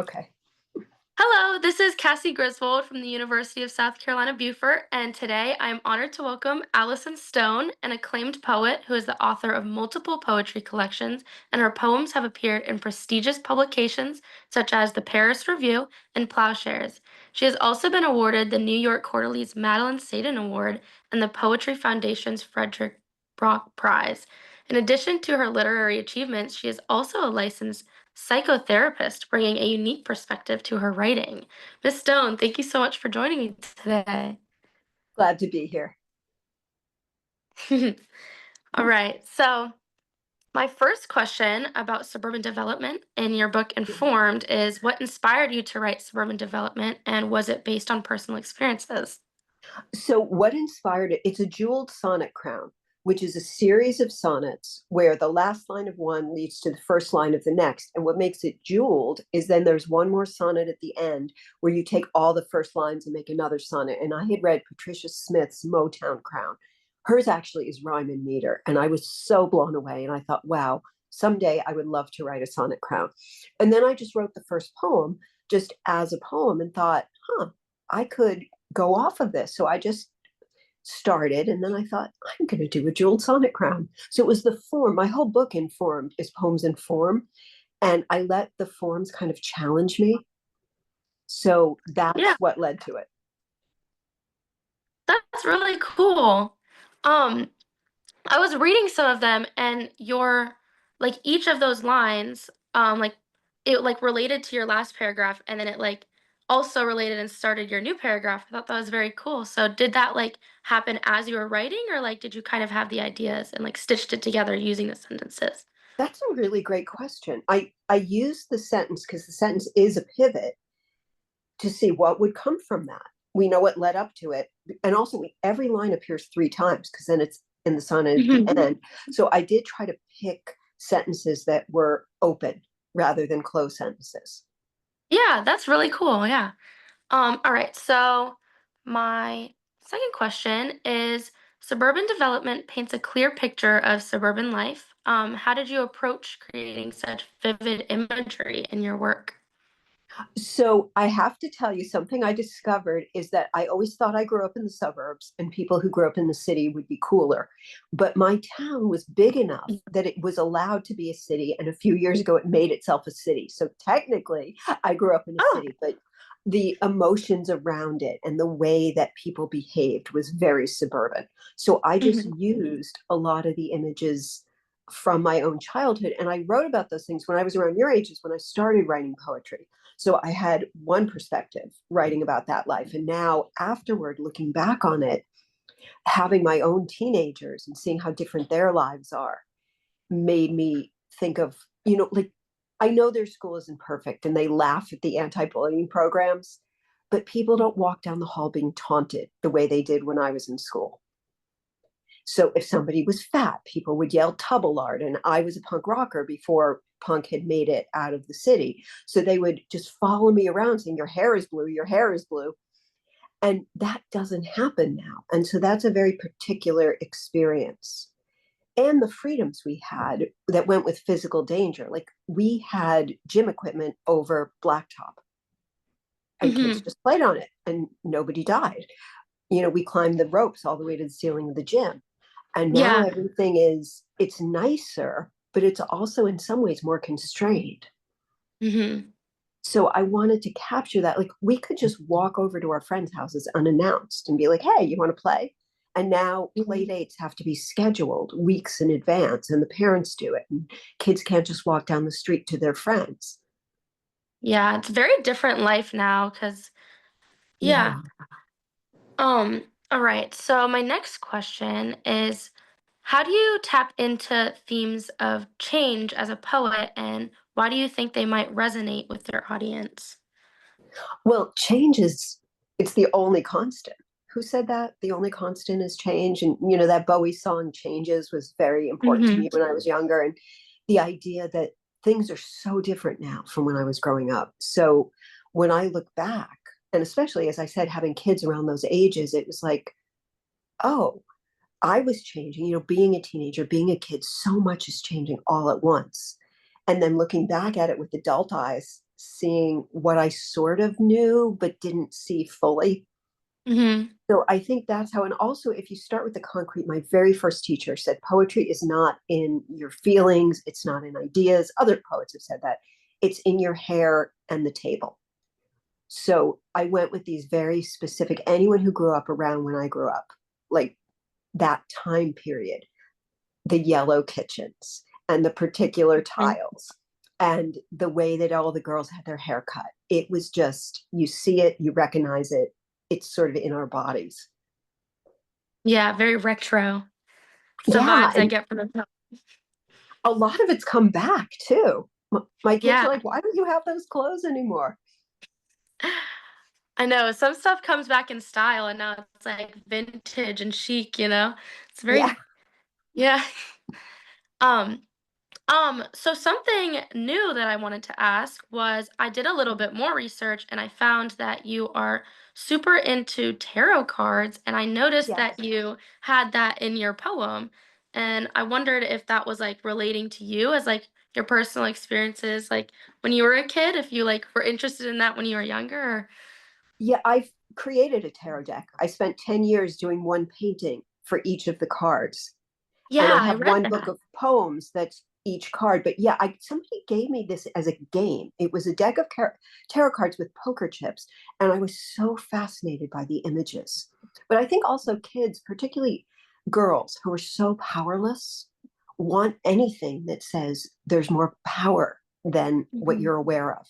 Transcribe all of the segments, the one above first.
Okay. Hello, this is Cassie Griswold from the University of South Carolina, Beaufort, and today I am honored to welcome Alison Stone, an acclaimed poet who is the author of multiple poetry collections, and her poems have appeared in prestigious publications such as the Paris Review and Plowshares. She has also been awarded the New York Quarterly's Madeline Sadin Award and the Poetry Foundation's Frederick Brock Prize. In addition to her literary achievements, she is also a licensed psychotherapist, bringing a unique perspective to her writing. Miss Stone, thank you so much for joining me today. Glad to be here. All right, so my first question about suburban development in your book Informed is what inspired you to write suburban development, and was it based on personal experiences? So, what inspired it? It's a jeweled sonnet crown, which is a series of sonnets where the last line of one leads to the first line of the next. And what makes it jeweled is then there's one more sonnet at the end where you take all the first lines and make another sonnet. And I had read Patricia Smith's Motown Crown. Hers actually is rhyme and meter. And I was so blown away. And I thought, wow, someday I would love to write a sonnet crown. And then I just wrote the first poem just as a poem and thought, I could go off of this. So I just started and then I thought, I'm going to do a jeweled sonnet crown. So it was the form. My whole book Informed is poems in form. And I let the forms kind of challenge me. So Yeah, that's what led to it. that's really cool. Um, I was reading some of them, and your like each of those lines, like it like related to your last paragraph, and then it like also related and started your new paragraph. I thought that was very cool. So did that like happen as you were writing, or like did you kind of have the ideas and like stitched it together using the sentences? That's a really great question. I used the sentence because the sentence is a pivot to see what would come from that. We know what led up to it. And also every line appears three times because then it's in the sonnet at the Mhm. end. So I did try to pick sentences that were open rather than closed sentences. Yeah, that's really cool. Yeah. All right. So my second question is suburban development paints a clear picture of suburban life. How did you approach creating such vivid imagery in your work? So I have to tell you something I discovered is that I always thought I grew up in the suburbs and people who grew up in the city would be cooler. But my town was big enough that it was allowed to be a city. And a few years ago, it made itself a city. So technically, I grew up in a Oh. city, but the emotions around it and the way that people behaved was very suburban. So I just Mhm. used a lot of the images from my own childhood. And I wrote about those things when I was around your age, is when I started writing poetry. So I had one perspective writing about that life. And now, afterward, looking back on it, having my own teenagers and seeing how different their lives are made me think of, like, I know their school isn't perfect and they laugh at the anti bullying programs, but people don't walk down the hall being taunted the way they did when I was in school. So if somebody was fat, people would yell Tubblard. And I was a punk rocker before punk had made it out of the city. So they would just follow me around saying, your hair is blue, your hair is blue. And that doesn't happen now. And so that's a very particular experience. And the freedoms we had that went with physical danger. Like we had gym equipment over blacktop and kids Mhm. just played on it and nobody died. We climbed the ropes all the way to the ceiling of the gym. And now Yeah. everything it's nicer, but it's also in some ways more constrained. Mhm. So I wanted to capture that. Like we could just walk over to our friends' houses unannounced and be like, hey, you want to play? And now play Mhm. dates have to be scheduled weeks in advance, and the parents do it. And kids can't just walk down the street to their friends. Yeah, it's a very different life now because yeah. Yeah. All right. So my next question is, how do you tap into themes of change as a poet, and why do you think they might resonate with your audience? Well, change is it's the only constant. Who said that? The only constant is change. And that Bowie song Changes was very important to Hmm. me when I was younger. And the idea that things are so different now from when I was growing up. So when I look back, and especially as I said, having kids around those ages, it was like, oh, I was changing, being a teenager, being a kid, so much is changing all at once. And then looking back at it with adult eyes, seeing what I sort of knew but didn't see fully. Hmm. So I think that's how, and also if you start with the concrete, my very first teacher said poetry is not in your feelings, it's not in ideas. Other poets have said that. It's in your hair and the table. So I went with these very specific, anyone who grew up around when I grew up, like that time period, the yellow kitchens and the particular tiles and the way that all the girls had their hair cut. It was just, you see it, you recognize it, it's sort of in our bodies. Yeah, very retro. It's the Yeah, vibes I and get from the film. a lot of it's come back too. My kids are Yeah, like, why don't you have those clothes anymore? I know. Some stuff comes back in style and now it's like vintage and chic, you know? It's Yeah, very, yeah. Um, so something new that I wanted to ask was I did a little bit more research and I found that you are super into tarot cards and I noticed yes. that you had that in your poem and I wondered if that was like relating to you as like your personal experiences like when you were a kid, if you like were interested in that when you were younger or... Yeah, I've created a tarot deck. I spent 10 years doing one painting for each of the cards. And Yeah, I I have read one book that. of poems that's each card. But yeah, somebody gave me this as a game. It was a deck of tarot cards with poker chips, and I was so fascinated by the images. But I think also kids, particularly girls who are so powerless, want anything that says there's more power than what Mhm. you're aware of.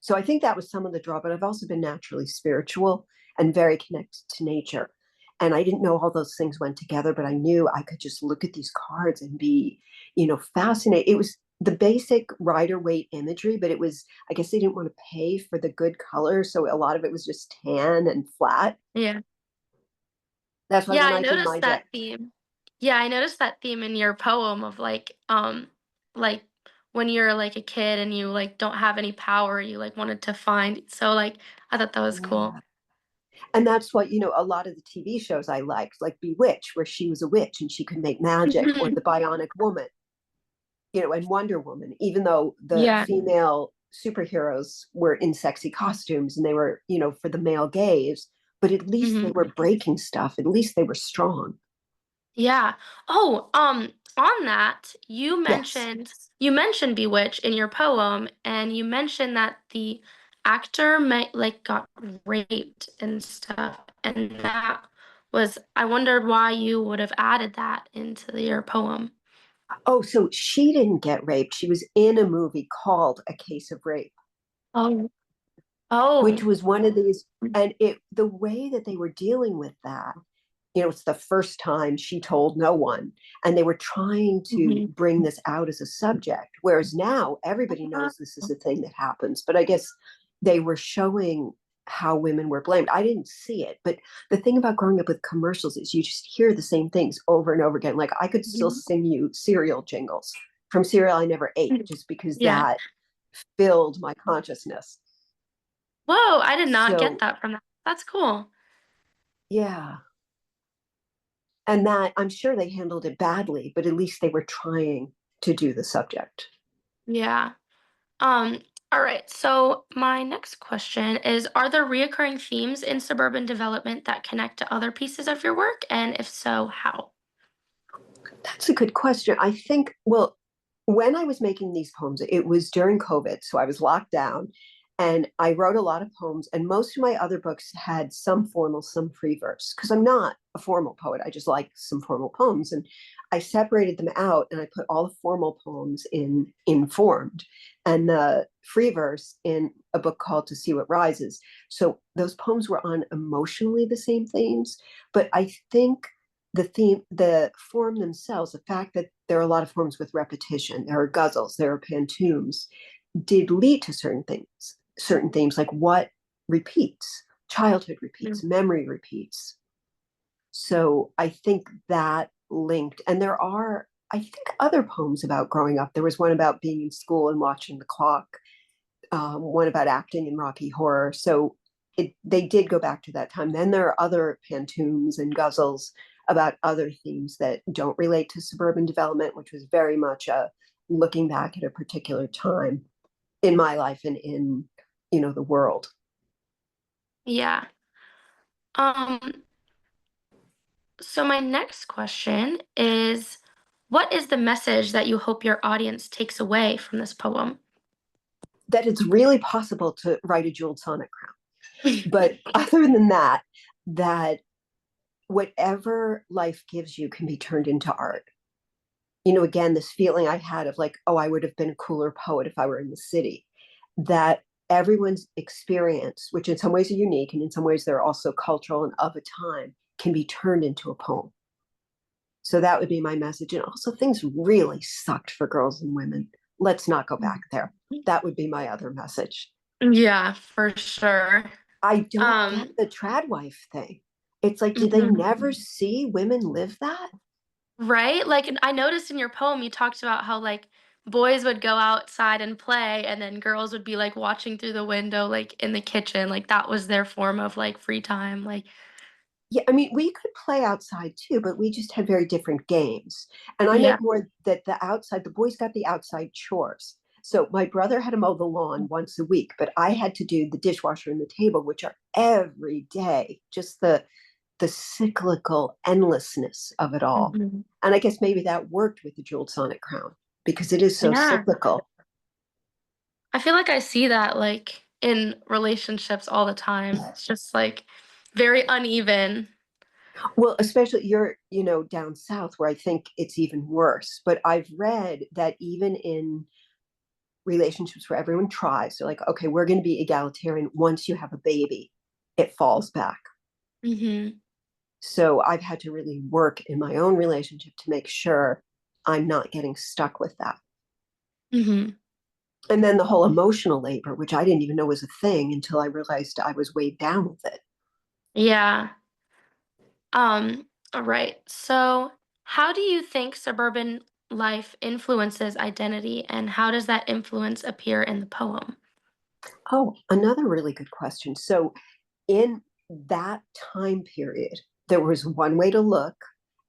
So I think that was some of the draw, but I've also been naturally spiritual and very connected to nature. And I didn't know all those things went together, but I knew I could just look at these cards and be, fascinated. It was the basic Rider Waite imagery, but it was, I guess they didn't want to pay for the good color. So a lot of it was just tan and flat. Yeah. That's why Yeah, when I I did noticed my that deck, theme. Yeah, I noticed that theme in your poem of like when you're like a kid and you like don't have any power, you like wanted to find. So like I thought that was cool. yeah. And that's what, a lot of the TV shows I liked, like Bewitched, where she was a witch and she could make magic, or Mhm. The Bionic Woman, and Wonder Woman, even though the Yeah. female superheroes were in sexy costumes and they were, for the male gaze, but at least they Hmm. were breaking stuff. At least they were strong. Yeah. Oh, on that, Yes. you mentioned Bewitch in your poem, and you mentioned that the actor might like got raped and stuff, and that was I wondered why you would have added that into your poem. Oh, so she didn't get raped. She was in a movie called A Case of Rape, Oh. which Oh. was one of these. And the way that they were dealing with that, it's the first time she told no one. And they were trying to Mhm. bring this out as a subject. Whereas now everybody Oh. knows this is a thing that happens. But I guess they were showing how women were blamed. I didn't see it. But the thing about growing up with commercials is you just hear the same things over and over again. Like I could still Mhm. sing you cereal jingles from cereal I never ate just because Yeah. that filled my consciousness. Whoa, I did not get So, that from that. That's cool. yeah. And that I'm sure they handled it badly, but at least they were trying to do the subject. Yeah. Um, all right. So my next question is, are there reoccurring themes in suburban development that connect to other pieces of your work? And if so, how? That's a good question. I think, well, when I was making these poems, it was during COVID. So I was locked down and I wrote a lot of poems. And most of my other books had some formal, some free verse, because I'm not a formal poet. I just like some formal poems. And I separated them out and I put all the formal poems in informed and the free verse in a book called To See What Rises. So those poems were on emotionally the same themes. But I think the form themselves, the fact that there are a lot of forms with repetition, there are guzzles, there are pantoums, did lead to certain themes like what repeats, childhood repeats, Mm. memory repeats. So I think that linked, and there are, I think, other poems about growing up. There was one about being in school and watching the clock, one about acting in Rocky Horror. So they did go back to that time. Then there are other pantoums and guzzles about other themes that don't relate to suburban development, which was very much a looking back at a particular time. in my life and in, the world. Yeah. Um, so my next question is, what is the message that you hope your audience takes away from this poem? That it's really possible to write a jeweled sonnet crown. But other than that, that whatever life gives you can be turned into art. Again, this feeling I had of like, oh, I would have been a cooler poet if I were in the city. That everyone's experience, which in some ways are unique and in some ways they're also cultural and of a time, can be turned into a poem. So that would be my message. And also, things really sucked for girls and women. Let's not go back there. That would be my other message. Yeah, for sure. I don't get Um, the trad wife thing. It's like, did they mhm. never see women live that? Right? Like, and I noticed in your poem you talked about how like boys would go outside and play, and then girls would be like watching through the window, like in the kitchen. Like that was their form of like free time. Like, Yeah, I mean, we could play outside too, but we just had very different games. And I yeah. meant more that the boys got the outside chores. So my brother had to mow the lawn once a week, but I had to do the dishwasher and the table, which are every day, just the cyclical endlessness of it all. Mhm. And I guess maybe that worked with the jeweled sonnet crown because it is so Yeah. cyclical. I feel like I see that like in relationships all the time. It's just like very uneven. Well, especially you're, down south where I think it's even worse. But I've read that even in relationships where everyone tries, they're like, okay, we're going to be egalitarian. Once you have a baby, it falls back. Hmm. So I've had to really work in my own relationship to make sure I'm not getting stuck with that. Hmm. And then the whole emotional labor, which I didn't even know was a thing until I realized I was weighed down with it. Yeah. All right. So, how do you think suburban life influences identity, and how does that influence appear in the poem? Oh, another really good question. So in that time period, there was one way to look,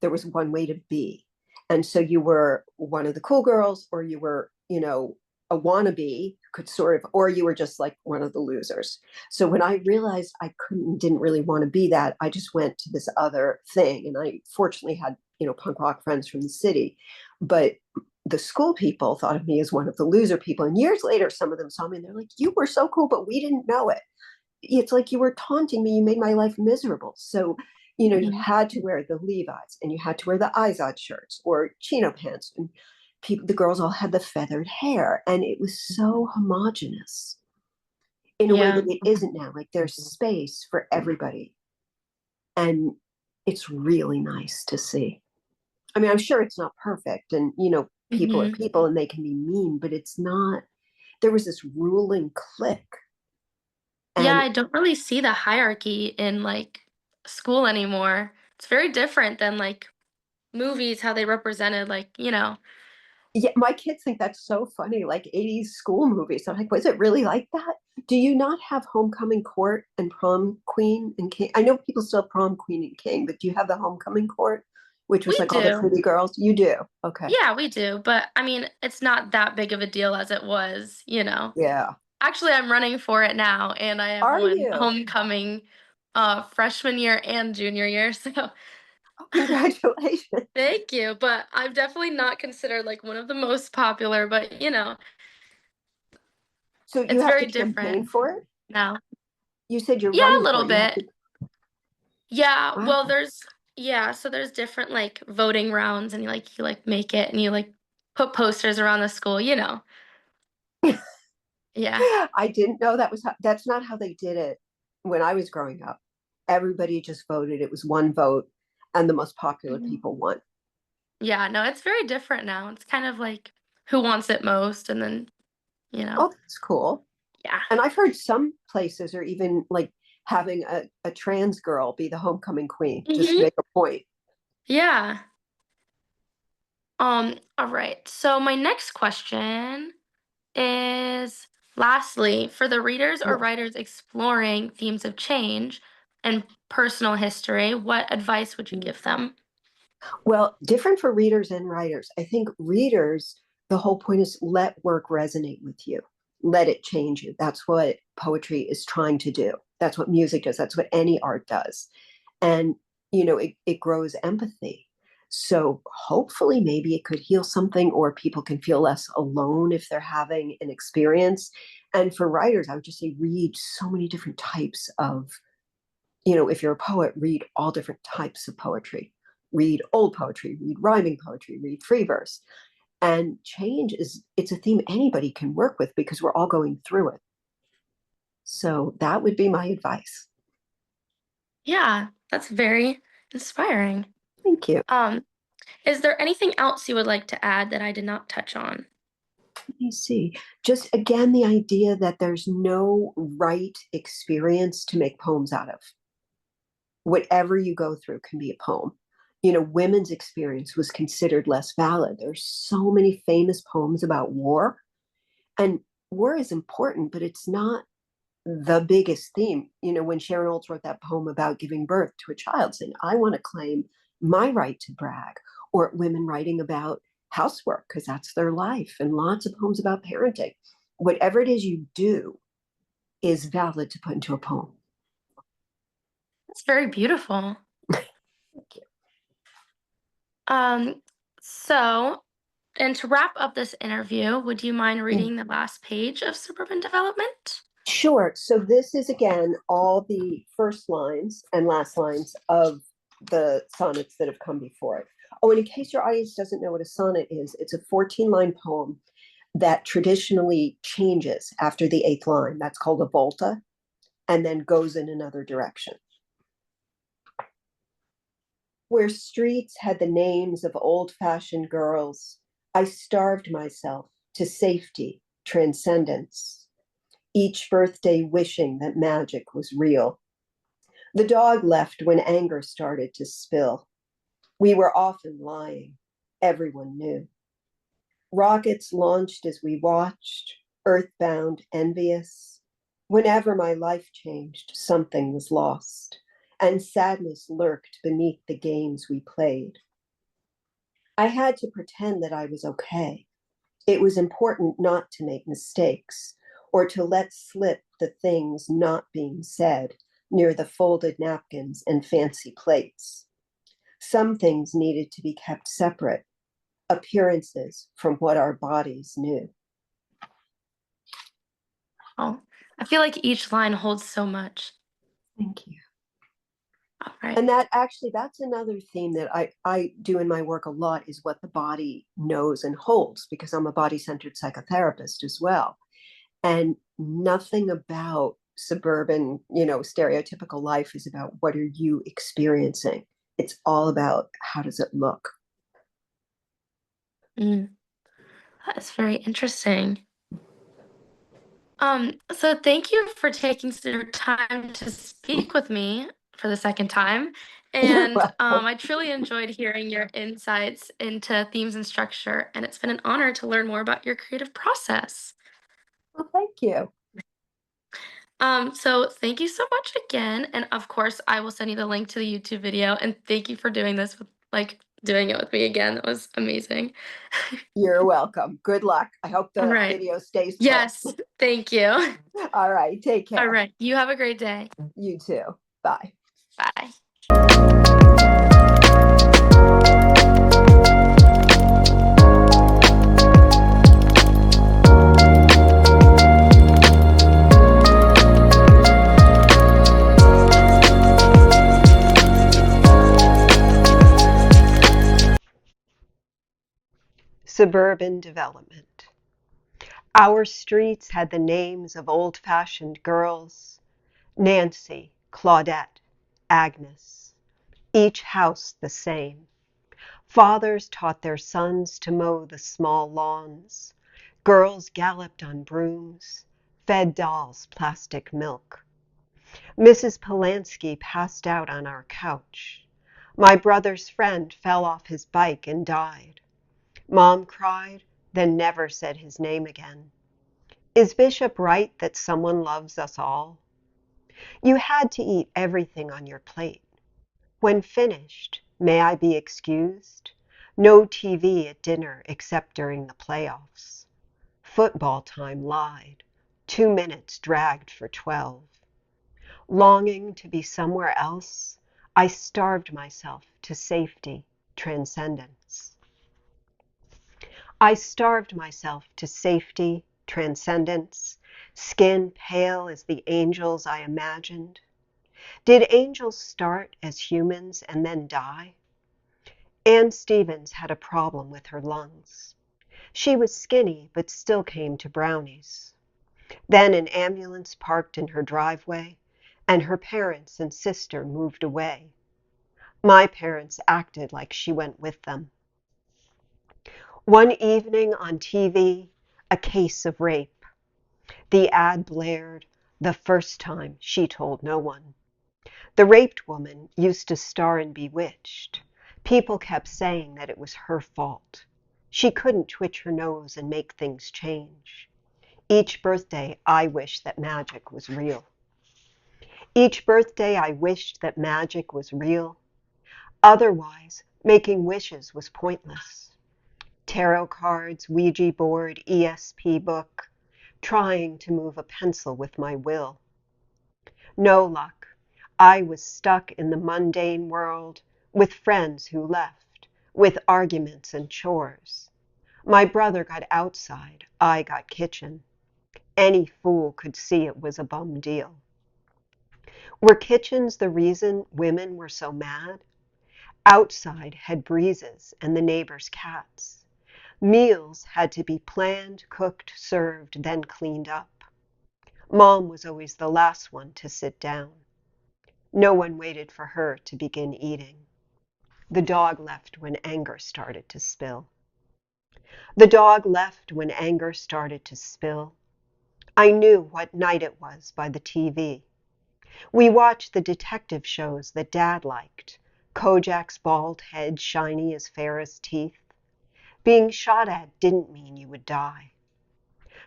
there was one way to be. And so you were one of the cool girls, or you were, a wannabe, could sort of, or you were just like one of the losers. So when I realized I didn't really want to be that, I just went to this other thing. And I fortunately had, punk rock friends from the city. But the school people thought of me as one of the loser people. And years later, some of them saw me and they're like, you were so cool, but we didn't know it. It's like you were taunting me. You made my life miserable. So, you Mhm. had to wear the Levi's and you had to wear the Izod shirts or chino pants. And the girls all had the feathered hair. And it was so homogenous in a way that Yeah. it isn't now. Like there's space for everybody. And it's really nice to see. I mean, I'm sure it's not perfect. And, people are Hmm. people and they can be mean, but it's not. There was this ruling clique. Yeah, And I don't really see the hierarchy in like school anymore. It's very different than like movies, how they represented like. yeah, my kids think that's so funny, like 80s school movies. I'm like, was it really like that? Do you not have homecoming court and prom queen and king? I know people still have prom queen and king, but do you have the homecoming court, which was We like all the do. pretty girls? You do. Okay. Yeah, we do. But I mean, it's not that big of a deal as it was. Yeah. Actually, I'm running for it now, and I have Are won you? homecoming freshman year and junior year. So Oh, congratulations. thank you. But I'm definitely not considered like one of the most popular, but So you it's have to very different campaign for it? now. You said you're Yeah, a running for little it. You have bit. to. Yeah, well, Wow. so there's different like voting rounds, and you like make it, and you like put posters around the school. Yeah. I didn't know that's not how they did it when I was growing up. Everybody just voted. It was one vote, and the most popular Mhm. people won. Yeah, no, it's very different now. It's kind of like who wants it most, and then. Oh, that's cool. Yeah. And I've heard some places are even like having a trans girl be the homecoming queen just to Hmm. make a point. Yeah. All right. So my next question is lastly, for the readers or Yeah. writers exploring themes of change and personal history, what advice would you give them? Well, different for readers and writers. I think readers, the whole point is let work resonate with you. let it change you. That's what poetry is trying to do. That's what music does. That's what any art does. And, it grows empathy. So hopefully, maybe it could heal something, or people can feel less alone if they're having an experience. And for writers, I would just say read so many different types of, if you're a poet, read all different types of poetry. Read old poetry, read rhyming poetry, read free verse. And change it's a theme anybody can work with because we're all going through it. So that would be my advice. Yeah, that's very inspiring. Thank you. Um, is there anything else you would like to add that I did not touch on? Let me see. Just again, the idea that there's no right experience to make poems out of. Whatever you go through can be a poem. Women's experience was considered less valid. There's so many famous poems about war, and war is important, but it's not the biggest theme. When Sharon Olds wrote that poem about giving birth to a child, saying, I want to claim my right to brag, or women writing about housework because that's their life, and lots of poems about parenting. Whatever it is you do is valid to put into a poem. It's very beautiful. Thank you. Um, so, and to wrap up this interview, would you mind reading the last page of Suburban Development? Sure. So this is again all the first lines and last lines of the sonnets that have come before it. Oh, and in case your audience doesn't know what a sonnet is, it's a 14-line poem that traditionally changes after the eighth line. That's called a volta, and then goes in another direction. Where streets had the names of old-fashioned girls, I starved myself to safety, transcendence, each birthday wishing that magic was real. The dog left when anger started to spill. We were often lying. Everyone knew. Rockets launched as we watched, earthbound, envious. Whenever my life changed, something was lost, and sadness lurked beneath the games we played. I had to pretend that I was okay. It was important not to make mistakes or to let slip the things not being said near the folded napkins and fancy plates. Some things needed to be kept separate, appearances from what our bodies knew. Oh, I feel like each line holds so much. Thank you. All right. And that's another theme that I do in my work a lot, is what the body knows and holds, because I'm a body-centered psychotherapist as well. And nothing about suburban, stereotypical life is about what are you experiencing. It's all about how does it look. Mm, that's very interesting. So thank you for taking your time to speak with me for the second time. You're And welcome. I truly enjoyed hearing your insights into themes and structure, and it's been an honor to learn more about your creative process. Well, thank you. So thank you so much again. And of course, I will send you the link to the YouTube video. And thank you for doing this with doing it with me again. That was amazing. You're welcome. Good luck. I hope All the right. video stays put. Yes, thank you. All right. Take All care. right. You have a great day. You too. Bye. Bye. Suburban development. Our streets had the names of old-fashioned girls: Nancy, Claudette, Agnes, each house the same. Fathers taught their sons to mow the small lawns. Girls galloped on brooms, fed dolls plastic milk. Mrs. Polanski passed out on our couch. My brother's friend fell off his bike and died. Mom cried, then never said his name again. Is Bishop right that someone loves us all? You had to eat everything on your plate. When finished, may I be excused? No TV at dinner except during the playoffs. Football time lied. 2 minutes dragged for 12. Longing to be somewhere else, I starved myself to safety, transcendence. I starved myself to safety, transcendence, skin pale as the angels I imagined. Did angels start as humans and then die? Ann Stevens had a problem with her lungs. She was skinny, but still came to brownies. Then an ambulance parked in her driveway, and her parents and sister moved away. My parents acted like she went with them. One evening on TV, a case of rape. The ad blared, the first time she told no one. The raped woman used to star in Bewitched. People kept saying that it was her fault. She couldn't twitch her nose and make things change. Each birthday, I wished that magic was real. Each birthday, I wished that magic was real. Otherwise, making wishes was pointless. Tarot cards, Ouija board, ESP book, trying to move a pencil with my will. No luck. I was stuck in the mundane world with friends who left, with arguments and chores. My brother got outside, I got kitchen. Any fool could see it was a bum deal. Were kitchens the reason women were so mad? Outside had breezes and the neighbors' cats. Meals had to be planned, cooked, served, then cleaned up. Mom was always the last one to sit down. No one waited for her to begin eating. The dog left when anger started to spill. The dog left when anger started to spill. I knew what night it was by the TV. We watched the detective shows that Dad liked. Kojak's bald head shiny as Farrah's teeth. Being shot at didn't mean you would die.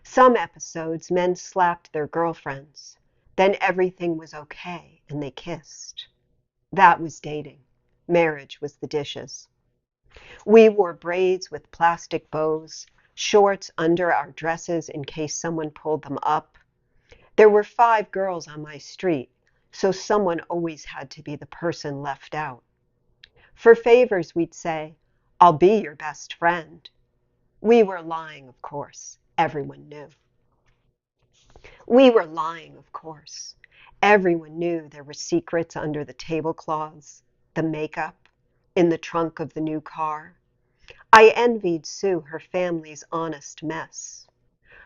Some episodes, men slapped their girlfriends. Then everything was okay and they kissed. That was dating. Marriage was the dishes. We wore braids with plastic bows, shorts under our dresses in case someone pulled them up. There were 5 girls on my street, so someone always had to be the person left out. For favors, we'd say, "I'll be your best friend." We were lying, of course. Everyone knew. We were lying, of course. Everyone knew there were secrets under the tablecloths, the makeup, in the trunk of the new car. I envied Sue her family's honest mess.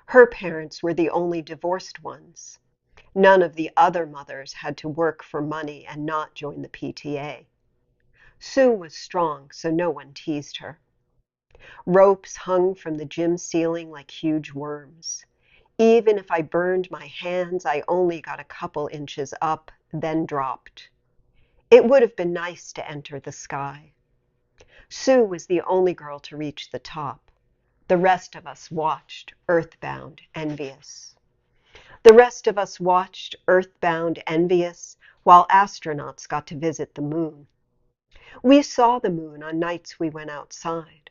Her parents were the only divorced ones. None of the other mothers had to work for money and not join the PTA. Sue was strong, so no one teased her. Ropes hung from the gym ceiling like huge worms. Even if I burned my hands, I only got a couple inches up, then dropped. It would have been nice to enter the sky. Sue was the only girl to reach the top. The rest of us watched, earthbound, envious. The rest of us watched, earthbound, envious, while astronauts got to visit the moon. We saw the moon on nights we went outside.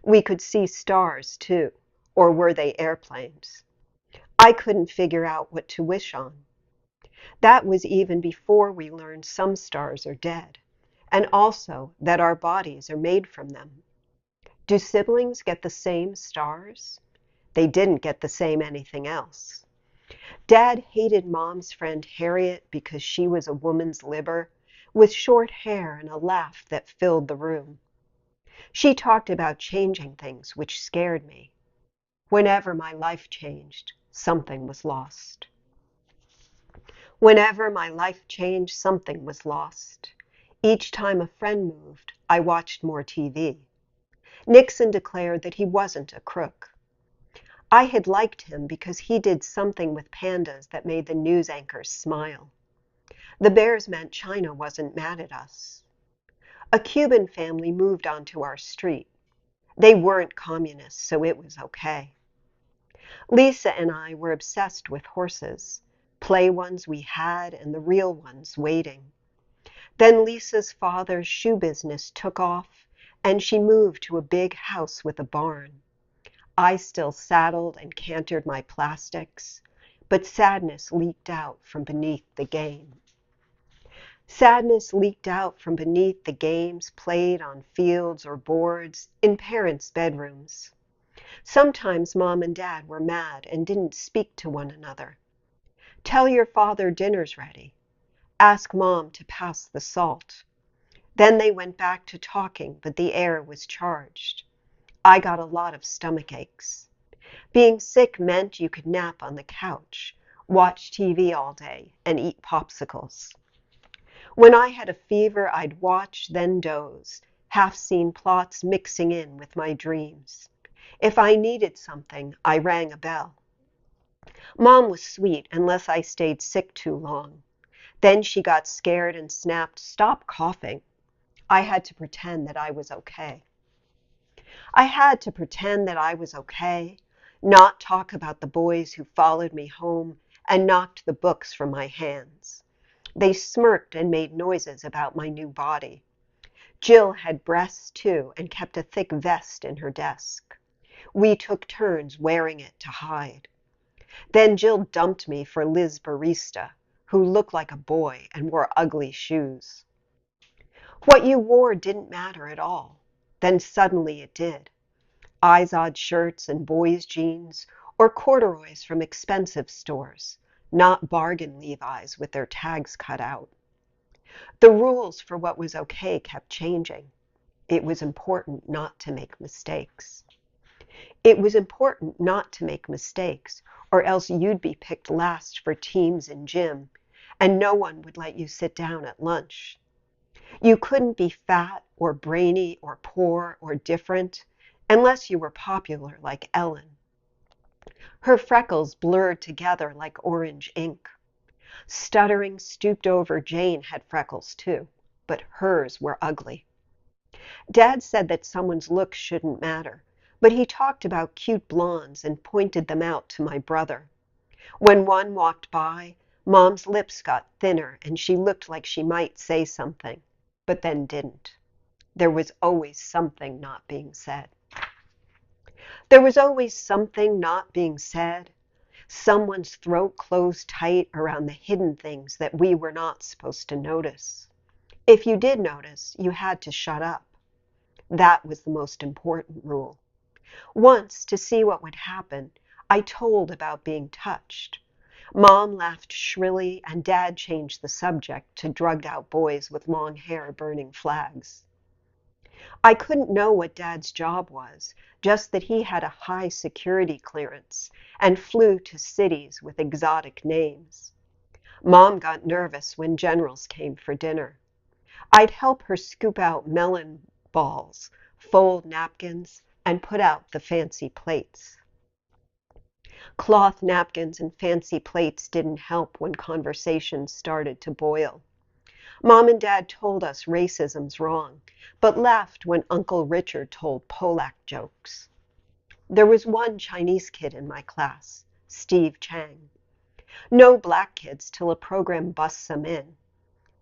We could see stars, too, or were they airplanes? I couldn't figure out what to wish on. That was even before we learned some stars are dead, and also that our bodies are made from them. Do siblings get the same stars? They didn't get the same anything else. Dad hated Mom's friend Harriet because she was a woman's liber, with short hair and a laugh that filled the room. She talked about changing things, which scared me. Whenever my life changed, something was lost. Whenever my life changed, something was lost. Each time a friend moved, I watched more TV. Nixon declared that he wasn't a crook. I had liked him because he did something with pandas that made the news anchors smile. The bears meant China wasn't mad at us. A Cuban family moved onto our street. They weren't communists, so it was okay. Lisa and I were obsessed with horses, play ones we had and the real ones waiting. Then Lisa's father's shoe business took off, and she moved to a big house with a barn. I still saddled and cantered my plastics. but sadness leaked out from beneath the game. Sadness leaked out from beneath the games played on fields or boards in parents' bedrooms. Sometimes Mom and Dad were mad and didn't speak to one another. Tell your father dinner's ready. Ask Mom to pass the salt. Then they went back to talking, but the air was charged. I got a lot of stomach aches. Being sick meant you could nap on the couch, watch TV all day, and eat popsicles. When I had a fever, I'd watch, then doze, half-seen plots mixing in with my dreams. If I needed something, I rang a bell. Mom was sweet unless I stayed sick too long. Then she got scared and snapped, "Stop coughing." I had to pretend that I was okay. I had to pretend that I was okay, not talk about the boys who followed me home and knocked the books from my hands. They smirked and made noises about my new body. Jill had breasts too and kept a thick vest in her desk. We took turns wearing it to hide. Then Jill dumped me for Liz Barista, who looked like a boy and wore ugly shoes. What you wore didn't matter at all. Then suddenly it did. Izod shirts and boys' jeans, or corduroys from expensive stores, not bargain Levi's with their tags cut out. The rules for what was okay kept changing. It was important not to make mistakes. It was important not to make mistakes, or else you'd be picked last for teams in gym, and no one would let you sit down at lunch. You couldn't be fat or brainy or poor or different unless you were popular like Ellen. Her freckles blurred together like orange ink. Stuttering, stooped-over Jane had freckles too, but hers were ugly. Dad said that someone's looks shouldn't matter, but he talked about cute blondes and pointed them out to my brother. When one walked by, Mom's lips got thinner and she looked like she might say something, but then didn't. There was always something not being said. There was always something not being said. Someone's throat closed tight around the hidden things that we were not supposed to notice. If you did notice, you had to shut up. That was the most important rule. Once, to see what would happen, I told about being touched. Mom laughed shrilly and Dad changed the subject to drugged-out boys with long hair burning flags. I couldn't know what Dad's job was, just that he had a high security clearance and flew to cities with exotic names. Mom got nervous when generals came for dinner. I'd help her scoop out melon balls, fold napkins, and put out the fancy plates. Cloth napkins and fancy plates didn't help when conversations started to boil. Mom and Dad told us racism's wrong, but laughed when Uncle Richard told Polack jokes. There was one Chinese kid in my class, Steve Chang. No black kids till a program busts them in.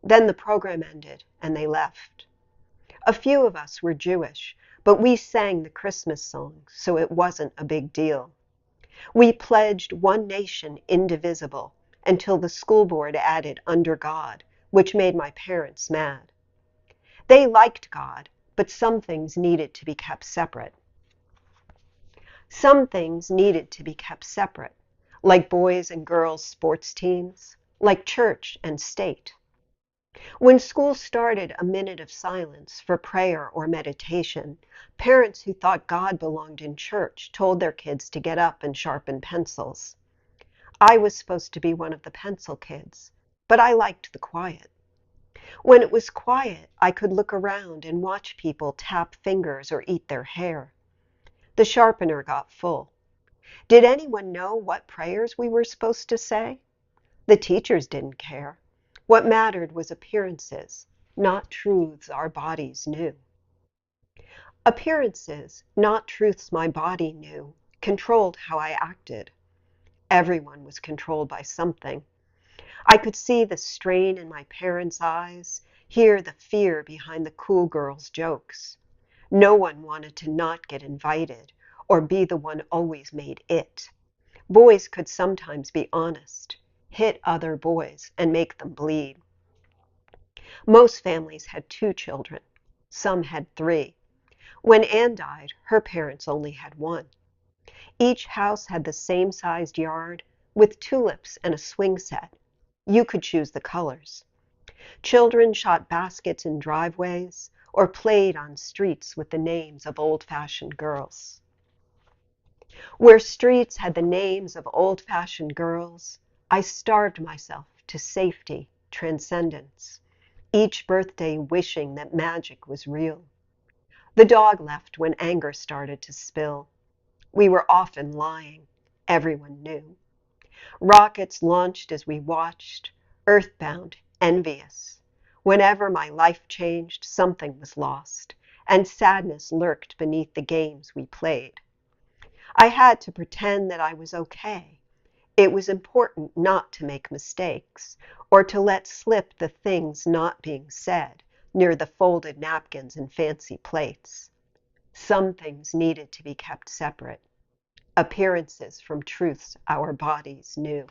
Then the program ended and they left. A few of us were Jewish, but we sang the Christmas songs, so it wasn't a big deal. We pledged one nation indivisible until the school board added under God, which made my parents mad. They liked God, but some things needed to be kept separate. Some things needed to be kept separate, like boys and girls sports teams, like church and state. When school started a minute of silence for prayer or meditation, parents who thought God belonged in church told their kids to get up and sharpen pencils. I was supposed to be one of the pencil kids, but I liked the quiet. When it was quiet, I could look around and watch people tap fingers or eat their hair. The sharpener got full. Did anyone know what prayers we were supposed to say? The teachers didn't care. What mattered was appearances, not truths our bodies knew. Appearances, not truths my body knew, controlled how I acted. Everyone was controlled by something. I could see the strain in my parents' eyes, hear the fear behind the cool girls' jokes. No one wanted to not get invited or be the one always made it. Boys could sometimes be honest, hit other boys, and make them bleed. Most families had 2 children. Some had 3. When Anne died, her parents only had 1. Each house had the same sized yard with tulips and a swing set. You could choose the colors. Children shot baskets in driveways or played on streets with the names of old-fashioned girls. Where streets had the names of old-fashioned girls, I starved myself to safety, transcendence, each birthday wishing that magic was real. The dog left when anger started to spill. We were often lying. Everyone knew. Rockets launched as we watched, earthbound, envious. Whenever my life changed, something was lost, and sadness lurked beneath the games we played. I had to pretend that I was okay. It was important not to make mistakes, or to let slip the things not being said near the folded napkins and fancy plates. Some things needed to be kept separate. Appearances from truths our bodies knew.